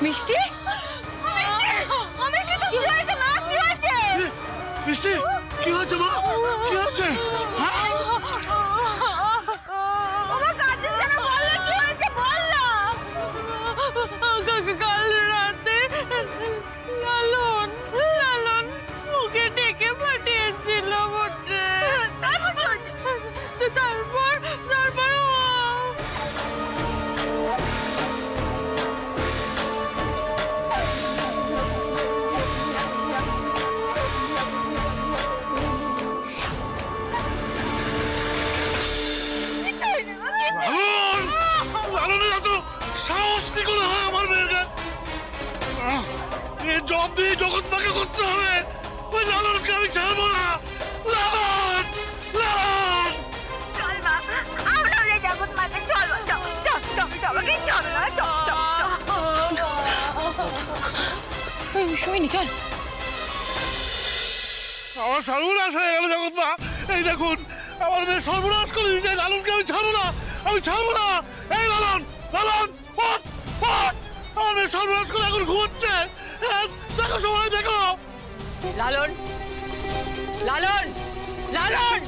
মিষ্টি মিষ্টি তো কি হয়েছে মা? কি হয়েছে মিষ্টি? কি হয়েছে মা? কি হয়েছে? ওমা কাঁদছিস কেন? বল না কি হয়েছে, বল না। কাল রাতে লালন লালন মুখে ডেকে পাঠিয়েছিল বটে। তারপর কি হয়েছে? তারপর সাহস কি করে হয় আমার মেয়েকে? জব দিয়ে জগৎ মাকে করতে হবে। ওই লালনকে আমি ছাড়বো না। লালন লালন চল মা, আমরাও রে জগৎ মাকে চলো। চল না শুনি চল। আমার সর্বনাশ হয়ে গেল জগৎ মা। এই দেখুন আমার মেয়ে সর্বনাশ করে দিয়েছে। লালনকে আমি ছাড়বো না, আমি ছাড়বো না। এই লালন লালন আমার মেয়ে সর্বনাশ করে এখন ঘুমোচ্ছে। দেখো সবাই দেখো। লালন লালন লালন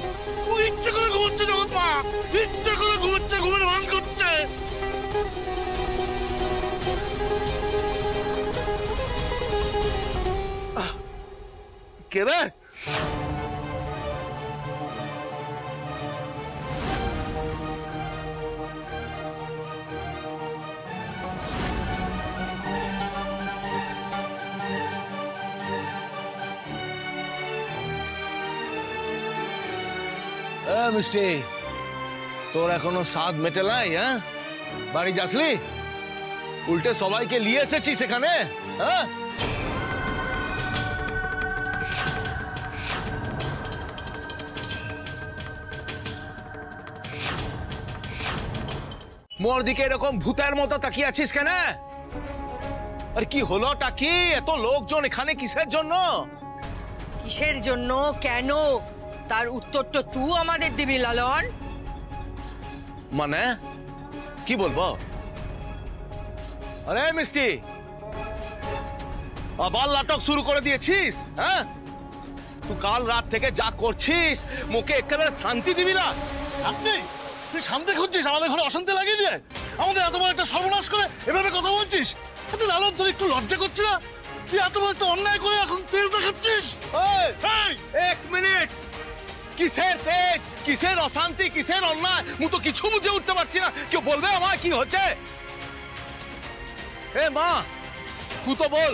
ও ইচ্ছে করে ঘুমোচ্ছে জগৎ মা, ইচ্ছে করে ঘুমোচ্ছে, ঘুমের ভান করছে। কে রে? মিষ্টি, তোর এখনো স্বাদ মেটে নাই? হ্যাঁ, বাড়ি যাসলি? উল্টে সবাইকে নিয়ে এসেছিস এখানে। হ্যাঁ, মোর দিকে এরকম ভূতের মতো তাকিয়ে আছিস কেন? আর কি হলোটা কি? এত লোকজন এখানে কিসের জন্য? কিসের জন্য, কেন, তার উত্তর তো তুই আমাদের দিবি লালন। মানে কি বলবো? আরে মিষ্টি, আবার নাটক শুরু করে দিয়েছিস? হ্যাঁ, তুই কাল রাত থেকে যা করছিস মুখে একেবারে শান্তি দিবি না। আপনি তুই শান্তি খুঁজছিস আমাদের ঘরে অশান্তি লাগিয়ে দিয়ে? আমাদের এত বড় একটা সর্বনাশ করে এভাবে কথা বলছিস? আচ্ছা লালন, তোর একটু লজ্জা করছে না? তুই এত বড় একটা অন্যায় করে এখন তেজ দেখাচ্ছিস? এক মিনিট, কিসের তেজ, কিসের অশান্তি, কিসের অন্যায়? মু তো কিছু বুঝে উঠতে পারছি না। কেউ বলবে আমার কি হচ্ছে? এ মা, তুই তো বল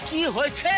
কি হয়েছে?